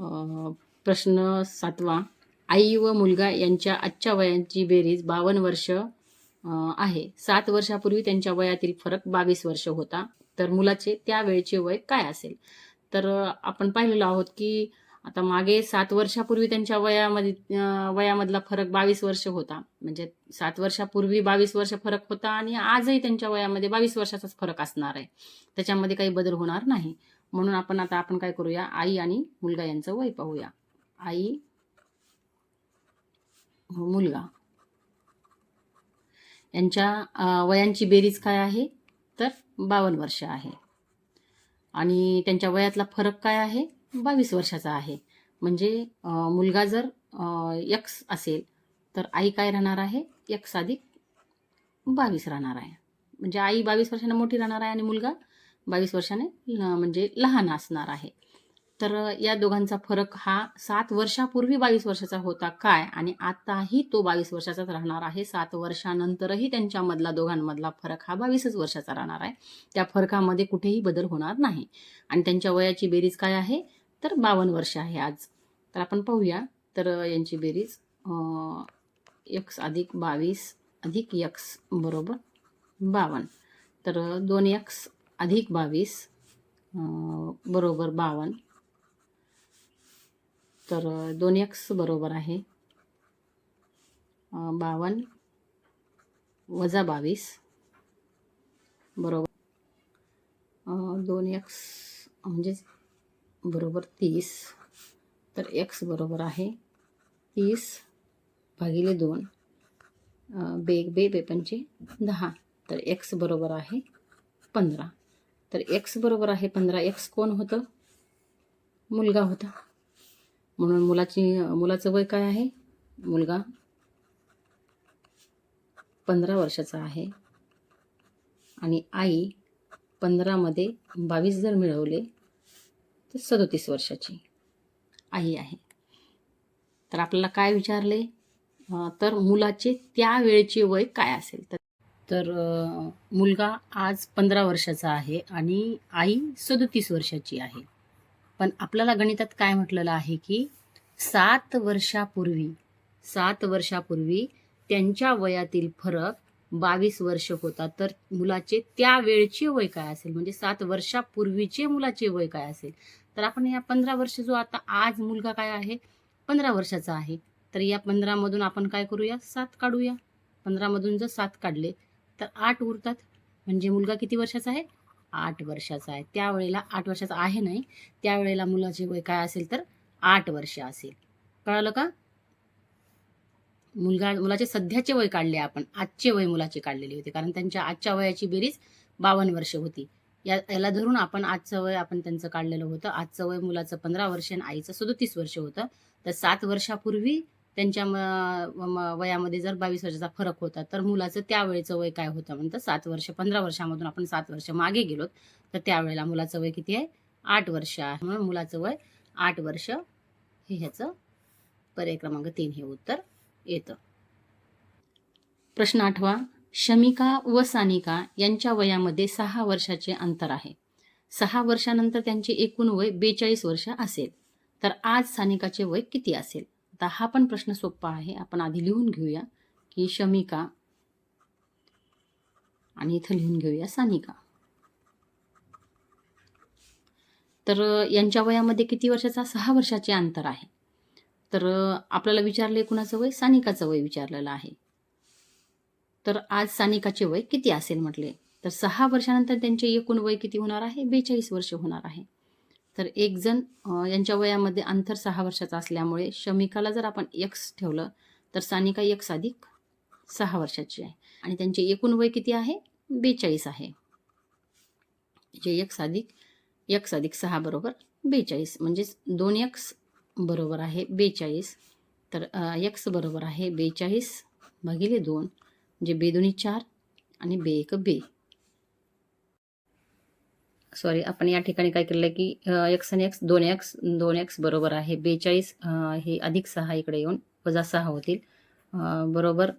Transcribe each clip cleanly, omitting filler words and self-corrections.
प्रश्न 7वा. आई व मुलगा यांच्या आजच्या वयांची बेरीज 52 वर्ष आहे. 7 वर्षापूर्वी त्यांच्या वयातील फरक 22 वर्ष होता. तर मुलाचे त्यावेळचे वय काय असेल? तर आपण पाहिलेलो आहोत की आता मागे 7 वर्षापूर्वी त्यांच्या वयामधला फरक 22 वर्ष होता. म्हणजे 7 वर्षापूर्वी 22 वर्ष फरक होता आणि आजही त्यांच्या वयामध्ये 22 वर्षाचाच फरक असणार आहे. त्याच्यामध्ये काही बदल होणार नाही. म्हणून आपण काय करूया, आई आणि मुलगा यांचं वय पाहूया. आई, मुलगा यांच्या वयांची बेरीज काय आहे? तर 52 वर्ष आहे. आणि त्यांच्या वयातला फरक काय आहे? 22 वर्षाचा आहे. म्हणजे मुलगा जर x असेल तर आई काय राहणार आहे? x अधिक 22 राहणार आहे. म्हणजे आई 22 वर्षांनी मोठी राहणार आहे आणि मुलगा 22 वर्षाने म्हणजे लहान असणार आहे. तर या दोघांचा फरक हा 7 वर्षापूर्वी 22 वर्षाचा होता काय, आणि आताही तो 22 वर्षाचाच राहणार आहे. 7 वर्षानंतरही त्यांच्यामधला दोघांमधला फरक हा 22 वर्षाचा राहणार आहे. त्या फरकामध्ये कुठेही बदल होणार नाही. आणि त्यांच्या वयाची बेरीज काय आहे? तर 52 वर्ष आहे आज. तर आपण पाहूया. तर यांची बेरीज x अधिक 22 अधिक x बरोबर 52. तर 2x अधिक 22 बरोबर 52. तर 2x बरोबर आहे 52 वजा 22 बरोबर 2x म्हणजे बरोबर 30. तर x बरोबर आहे 30 भागिले 2 बे पंचे 10. तर x बरोबर आहे 15. तर x बरोबर आहे 15. x कोण होतं? मुलगा होता. म्हणून मुलाचं वय काय आहे? मुलगा 15 वर्षाचा आहे. आणि आई 15 मध्ये 22 जर मिळवले तर 37 वर्षाची आई आहे. तर आपल्याला काय विचारले? तर मुलाचे त्यावेळचे वय काय असेल? तर मुलगा आज 15 वर्षाचा आहे आणि आई 37 वर्षाची आहे. पण आपल्याला गणितात काय म्हटलेलं आहे की 7 वर्षापूर्वी त्यांच्या वयातील फरक 22 वर्ष होता. तर मुलाचे त्यावेळचे वय काय असेल? म्हणजे 7 वर्षापूर्वीचे मुलाचे वय काय असेल? तर आपण या 15 वर्ष जो आता आज मुलगा काय आहे? 15 वर्षाचा आहे. तर या 15 मधून आपण काय करूया? 7 काढूया. 15 मधून जर 7 काढले तर 8 उरतात. म्हणजे मुलगा किती वर्षाचा आहे? 8 वर्षाचा आहे. त्यावेळेला 8 वर्षाचा आहे नाही, त्यावेळेला मुलाचे वय काय असेल? तर 8 वर्ष असेल. कळालं का? मुलाचे सध्याचे वय काढले आपण, आजचे वय मुलाचे काढलेले होते, कारण त्यांच्या आजच्या वयाची बेरीज 52 वर्ष होती. याला धरून आपण आजचं वय त्यांचं काढलेलं होतं. आजचं वय मुलाचं 15 वर्ष आणि आईचं 37 वर्ष होतं. तर 7 वर्षापूर्वी त्यांच्या वयामध्ये जर 22 वर्षाचा फरक होता तर मुलाचं त्यावेळेचं वय काय होतं? म्हणतं 7 वर्ष. 15 वर्षामधून आपण 7 वर्ष मागे गेलो तर त्यावेळेला मुलाचं वय किती आहे? 8 वर्ष आहे. म्हणून मुलाचं वय 8 वर्ष हे ह्याचं पर्याय क्रमांक 3 हे उत्तर येतं. प्रश्न 8वा. शमिका व सानिका यांच्या वयामध्ये 6 वर्षाचे अंतर आहे. 6 वर्षानंतर त्यांचे एकूण वय 42 वर्ष असेल. तर आज सानिकाचे वय किती असेल? आता हा पण प्रश्न सोपा आहे. आपण आधी लिहून घेऊया की शमिका आणि इथं लिहून घेऊया सानिका. तर यांच्या वयामध्ये किती वर्षाचा? 6 वर्षाचे अंतर आहे. तर आपल्याला विचारले कुणाचं वय? सानिकाचं वय विचारलेलं आहे. तर आज सानिकाचे वय किती असेल म्हटले तर 6 वर्षानंतर त्यांचे एकूण वय किती होणार आहे? 42 वर्ष होणार आहे. तर एक जण यांच्या वयामध्ये अंतर 6 वर्षाचं असल्यामुळे शमिकाला जर आपण x ठेवलं तर सानिका x अधिक 6 वर्षाची आहे. आणि त्यांचे एकूण वय किती आहे? 42 आहे. जे x अधिक 6 बरोबर 42. म्हणजेच 2x बरोबर आहे 42. तर x बरोबर आहे 42 भागिले 2 म्हणजे 2 दुनी 4 आणि 2 एक 2. सॉरी, आपण या ठिकाणी काय केलं की x आणि x 2x बरोबर आहे 42. हे अधिक 6 इकडे येऊन वजा 6 होतील. बरोबर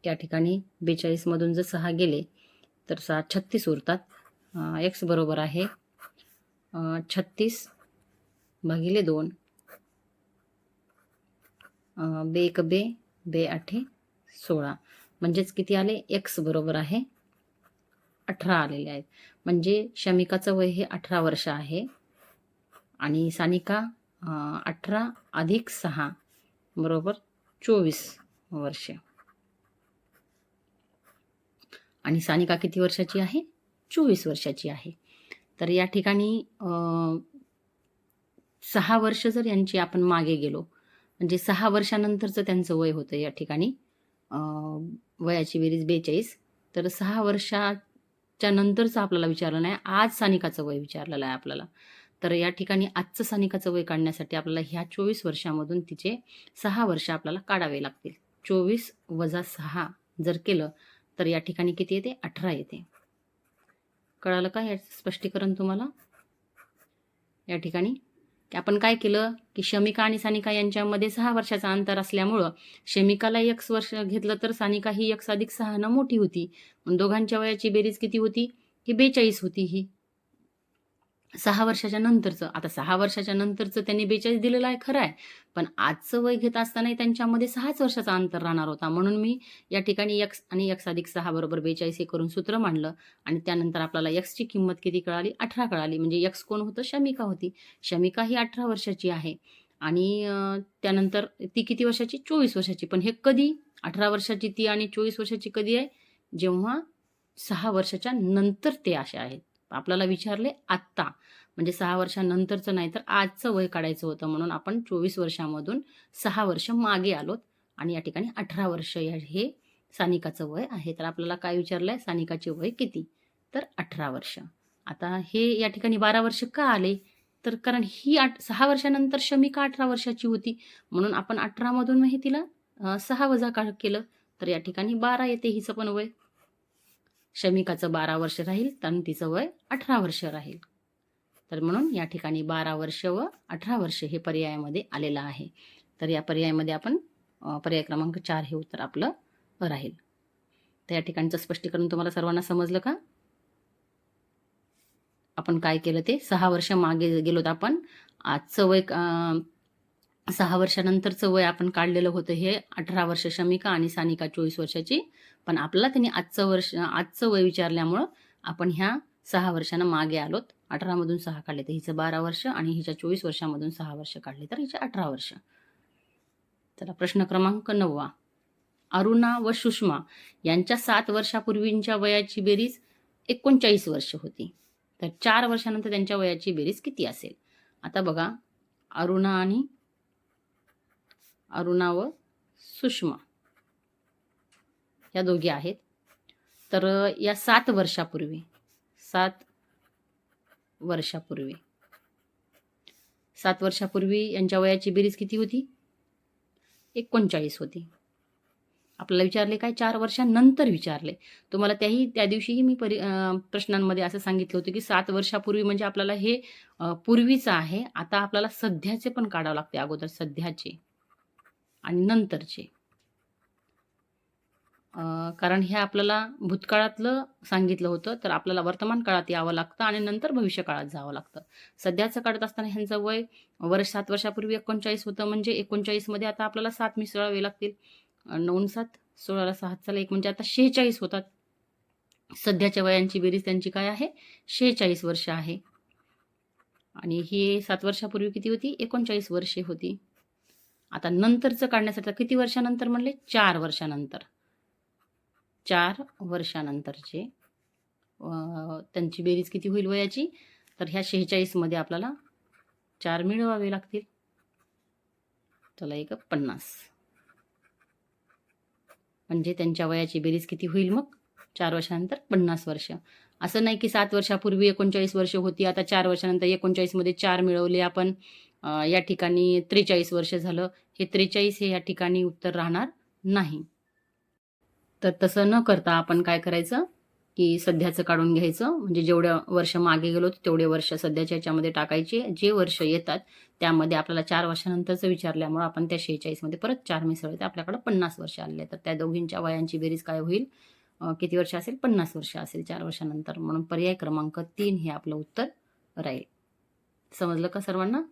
या ठिकाणी 42 मधून जर 6 गेले तर 6 36 उरतात. x बरोबर आहे 36 भागिले 2 बे एक बे, बे आठे 16, म्हणजेच किती आले, एक्स बरोबर आहे 18 आलेले आहेत. म्हणजे शमिकाचं वय हे 18 वर्ष आहे आणि सानिका 18 अधिक 6 बरोबर 24 वर्ष. आणि सानिका किती वर्षाची आहे, 24 वर्षाची आहे. तर या ठिकाणी 6 वर्ष जर यांची आपण मागे गेलो, म्हणजे 6 वर्षानंतरचं त्यांचं वय होतं या ठिकाणी वयाची बेरीज 42. तर 6 वर्षाच्या नंतरचं आपल्याला विचारलं नाही, आज सानिकाचं वय विचारलेलं आहे आपल्याला. तर या ठिकाणी आजचं सानिकाचं वय काढण्यासाठी आपल्याला ह्या 24 वर्षामधून तिचे 6 वर्ष आपल्याला काढावे लागतील. 24 वजा 6 जर केलं तर या ठिकाणी किती येते, 18 येते. कळालं का याचं स्पष्टीकरण तुम्हाला? या ठिकाणी की आपण काय केलं की शमिका आणि सानिका यांच्यामध्ये 6 वर्षाचं अंतर असल्यामुळं शमिकाला x वर्ष घेतलं तर सानिका ही x अधिक 6 न मोठी होती. पण दोघांच्या वयाची बेरीज किती होती, ही 42 होती. ही 6 वर्षाच्या नंतरचं. आता 6 वर्षाच्या नंतरचं त्यांनी 42 दिलेलं आहे, खरं आहे. पण आजचं वय घेत असतानाही त्यांच्यामध्ये 6च वर्षाचा अंतर राहणार होता. म्हणून मी या ठिकाणी x आणि x अधिक 6 बरोबर 42 हे करून सूत्र मांडलं आणि त्यानंतर आपल्याला x ची किंमत किती कळाली, 18 कळाली. म्हणजे x कोण होतं, शमिका होती. शमिका ही 18 वर्षाची आहे आणि त्यानंतर ती किती वर्षाची, 24 वर्षाची. पण हे कधी, 18 वर्षाची ती आणि 24 वर्षाची कधी आहे, जेव्हा 6 वर्षाच्या नंतर ते असे आहेत. आपल्याला विचारले आत्ता, म्हणजे 6 वर्षानंतरचं नाही तर आजचं वय काढायचं होतं. म्हणून आपण 24 वर्षामधून 6 वर्ष मागे आलोत आणि या ठिकाणी 18 वर्ष हे सानिकाचं वय आहे. तर आपल्याला काय विचारलंय, सानिकाचे वय किती, तर 18 वर्ष. आता हे या ठिकाणी 12 वर्ष का आले, तर कारण ही 6 वर्षानंतर शमिका 18 वर्षाची होती. म्हणून आपण 18 मधून हे तिला 6 वजा केलं तर या ठिकाणी 12 येते हिचं पण वय. शमिकाचं 12 वर्ष राहील आणि तिचं वय 18 वर्ष राहील. तर म्हणून या ठिकाणी 12 वर्ष व 18 वर्ष हे पर्यायामध्ये आलेलं आहे. तर या पर्यायामध्ये आपण पर्याय क्रमांक 4 हे उत्तर आपलं राहील. तर या ठिकाणचं स्पष्टीकरण तुम्हाला सर्वांना समजलं का? आपण काय केलं ते 6 वर्ष मागे गेलोत आपण. आजचं वय 6 वर्षानंतरचं वय आपण काढलेलं होतं हे 18 वर्ष शमिका आणि सानिका 24 वर्षाची. पण आपल्याला त्यांनी आजचं वय विचारल्यामुळं आपण ह्या 6 वर्षांना मागे आलोत. 18 मधून 6 काढले तर हिचं 12 वर्ष आणि हिच्या 24 वर्षामधून 6 वर्ष काढले तर हिचे 18 वर्ष. चला प्रश्न क्रमांक 9. अरुणा व सुषमा यांच्या 7 वर्षापूर्वींच्या वयाची बेरीज 39 वर्ष होती. तर 4 वर्षानंतर त्यांच्या वयाची बेरीज किती असेल? आता बघा, अरुणा व सुषमा या दोघी आहेत. तर या 7 वर्षापूर्वी 7 वर्षापूर्वी यांच्या वयाची बेरीज किती होती, 39 होती. आपल्याला विचारले काय, 4 वर्षानंतर विचारले. तुम्हाला त्या दिवशीही मी प्रश्नांमध्ये असं सांगितलं होतं की 7 वर्षापूर्वी म्हणजे आपल्याला हे पूर्वीचं आहे. आता आपल्याला सध्याचे पण काढावं लागते, अगोदर सध्याचे आणि नंतरचे. कारण हे आपल्याला भूतकाळातलं सांगितलं होतं, तर आपल्याला वर्तमान काळात यावं लागतं आणि नंतर भविष्य काळात जावं लागतं. सध्याचं काढत असताना ह्यांचं वय 7 वर्षापूर्वी 39 होतं. म्हणजे 39 मध्ये आता आपल्याला 7 मिसळावे लागतील. 9 7 16 6 चला 1 म्हणजे आता 46 होतात. सध्याच्या वयांची बेरीज त्यांची काय आहे, 46 वर्ष आहे. आणि ही 7 वर्षापूर्वी किती होती, 39 वर्षे होती. आता नंतरचं काढण्यासाठी किती वर्षानंतर म्हणले, 4 वर्षानंतर. 4 वर्षानंतरचे त्यांची बेरीज किती होईल वयाची, तर ह्या 46 मध्ये आपल्याला 4 मिळवावे लागतील. चला 1 50, म्हणजे त्यांच्या वयाची बेरीज किती होईल मग, 4 वर्षानंतर 50 वर्ष. असं नाही की 7 वर्षापूर्वी 39 वर्ष होती, आता 4 वर्षानंतर 39 मध्ये 4 मिळवले आपण, या ठिकाणी 43 वर्ष झालं. हे 43 हे या ठिकाणी उत्तर राहणार नाही. तर तसं न करता आपण काय करायचं की सध्याचं काढून घ्यायचं. म्हणजे जेवढ्या वर्ष मागे गेलो तेवढे वर्ष सध्याच्या याच्यामध्ये टाकायचे. जे वर्ष येतात त्यामध्ये आपल्याला 4 वर्षानंतरचं विचारल्यामुळं आपण त्या 46 मध्ये परत 4 मिसळले तर आपल्याकडे 50 वर्ष आले. तर त्या दोघींच्या वयांची बेरीज काय होईल, किती वर्ष असेल, 50 वर्ष असेल 4 वर्षानंतर. म्हणून पर्याय क्रमांक 3 हे आपलं उत्तर राहील. समजलं का सर्वांना?